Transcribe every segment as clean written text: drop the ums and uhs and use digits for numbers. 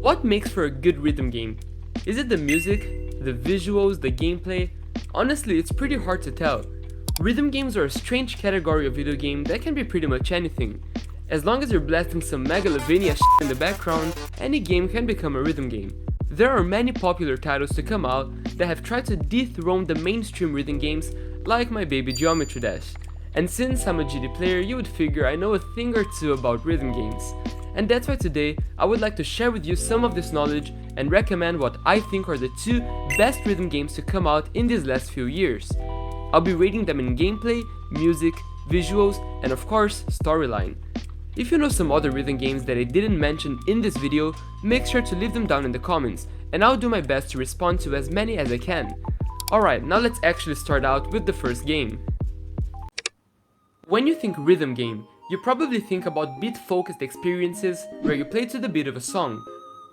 What makes for a good rhythm game? Is it the music, the visuals, the gameplay? Honestly, it's pretty hard to tell. Rhythm games are a strange category of video game that can be pretty much anything. As long as you're blasting some Megalovania shit in the background, any game can become a rhythm game. There are many popular titles to come out that have tried to dethrone the mainstream rhythm games, like my baby Geometry Dash. And since I'm a GD player, you would figure I know a thing or two about rhythm games. And that's why today, I would like to share with you some of this knowledge and recommend what I think are the 2 best rhythm games to come out in these last few years. I'll be rating them in gameplay, music, visuals, and of course, storyline. If you know some other rhythm games that I didn't mention in this video, make sure to leave them down in the comments, and I'll do my best to respond to as many as I can. Alright, now let's actually start out with the first game. When you think rhythm game, you probably think about beat-focused experiences where you play to the beat of a song.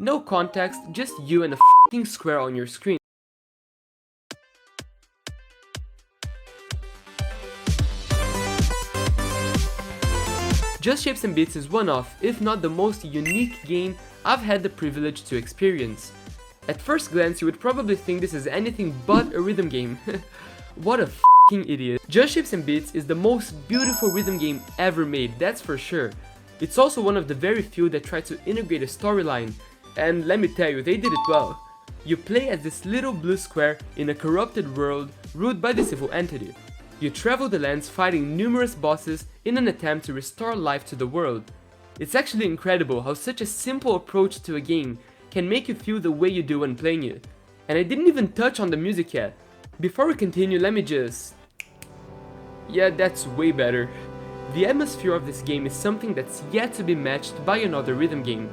No context, just you and a f***ing square on your screen. Just Shapes and Beats is one of, if not the most unique game I've had the privilege to experience. At first glance, you would probably think this is anything but a rhythm game. What a f***ing idiot. Just Shapes and Beats is the most beautiful rhythm game ever made, that's for sure. It's also one of the very few that try to integrate a storyline, and let me tell you, they did it well. You play as this little blue square in a corrupted world ruled by this evil entity. You travel the lands fighting numerous bosses in an attempt to restore life to the world. It's actually incredible how such a simple approach to a game can make you feel the way you do when playing it. And I didn't even touch on the music yet. Before we continue, let me just... Yeah, that's way better. The atmosphere of this game is something that's yet to be matched by another rhythm game.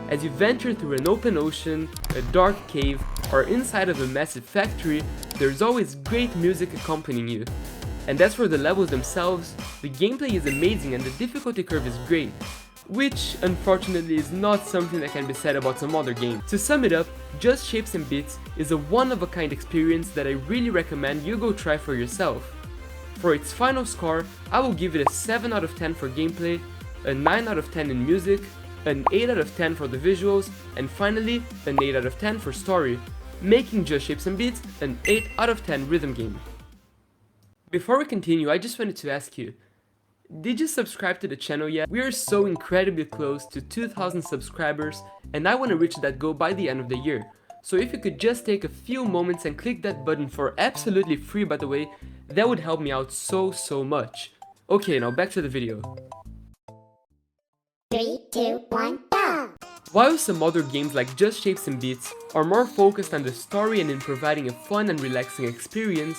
As you venture through an open ocean, a dark cave, or inside of a massive factory, there's always great music accompanying you. And as for the levels themselves, the gameplay is amazing and the difficulty curve is great, which unfortunately is not something that can be said about some other games. To sum it up, Just Shapes and Beats is a one-of-a-kind experience that I really recommend you go try for yourself. For its final score, I will give it a 7 out of 10 for gameplay, a 9 out of 10 in music, an 8 out of 10 for the visuals, and finally an 8 out of 10 for story, making Just Shapes and Beats an 8 out of 10 rhythm game. Before we continue, I just wanted to ask you, did you subscribe to the channel yet? We are so incredibly close to 2,000 subscribers and I want to reach that goal by the end of the year. So if you could just take a few moments and click that button for absolutely free, by the way, that would help me out so much. Okay, now back to the video. 3, 2, 1, go! While some other games like Just Shapes and Beats are more focused on the story and in providing a fun and relaxing experience,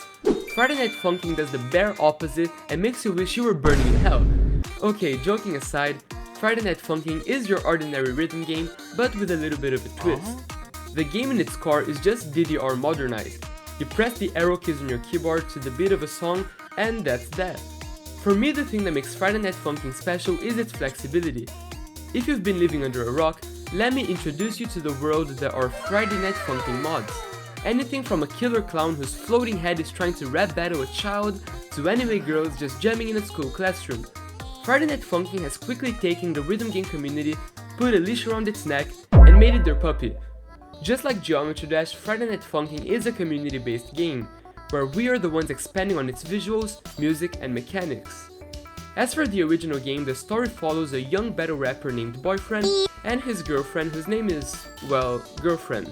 Friday Night Funkin' does the bare opposite and makes you wish you were burning in hell. Okay, joking aside, Friday Night Funkin' is your ordinary rhythm game, but with a little bit of a twist. The game in its core is just DDR modernized. You press the arrow keys on your keyboard to the beat of a song, and that's that. For me, the thing that makes Friday Night Funkin' special is its flexibility. If you've been living under a rock, let me introduce you to the world that are Friday Night Funkin' mods. Anything from a killer clown whose floating head is trying to rap battle a child, to anime girls just jamming in a school classroom. Friday Night Funkin' has quickly taken the rhythm game community, put a leash around its neck, and made it their puppy. Just like Geometry Dash, Friday Night Funkin' is a community-based game, where we are the ones expanding on its visuals, music, and mechanics. As for the original game, the story follows a young battle rapper named Boyfriend and his girlfriend whose name is, well, Girlfriend.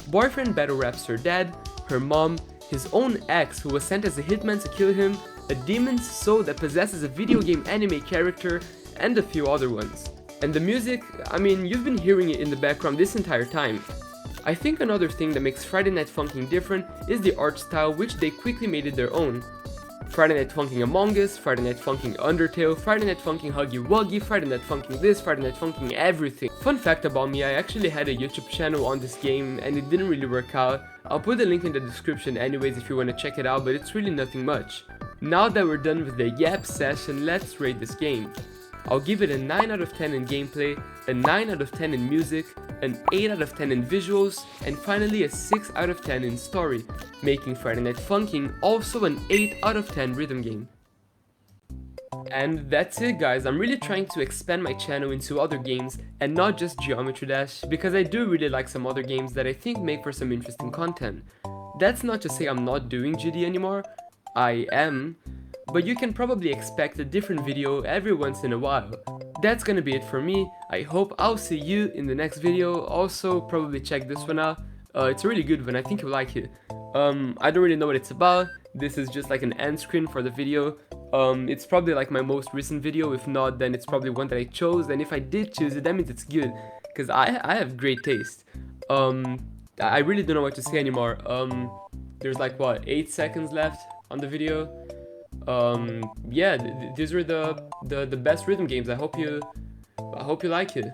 Boyfriend battle raps her dad, her mom, his own ex who was sent as a hitman to kill him, a demon's soul that possesses a video game anime character, and a few other ones. And the music, I mean, you've been hearing it in the background this entire time. I think another thing that makes Friday Night Funkin' different is the art style, which they quickly made it their own. Friday Night Funkin' Among Us, Friday Night Funkin' Undertale, Friday Night Funkin' Huggy Wuggy, Friday Night Funkin' this, Friday Night Funkin' everything. Fun fact about me, I actually had a YouTube channel on this game and it didn't really work out. I'll put the link in the description anyways if you want to check it out, but it's really nothing much. Now that we're done with the yap session, let's rate this game. I'll give it a 9 out of 10 in gameplay, a 9 out of 10 in music, an 8 out of 10 in visuals, and finally a 6 out of 10 in story, making Friday Night Funkin' also an 8 out of 10 rhythm game. And that's it, guys. I'm really trying to expand my channel into other games and not just Geometry Dash, because I do really like some other games that I think make for some interesting content. That's not to say I'm not doing GD anymore, I am, but you can probably expect a different video every once in a while. That's gonna be it for me. I hope I'll see you in the next video. Also, probably check this one out. It's a really good one, I think you'll like it. I don't really know what it's about. This is just like an end screen for the video. It's probably like my most recent video. If not, then it's probably one that I chose, and if I did choose it, that means it's good, because I have great taste. I really don't know what to say anymore. There's like, what, 8 seconds left on the video. Yeah, these were the best rhythm games. I hope you like it.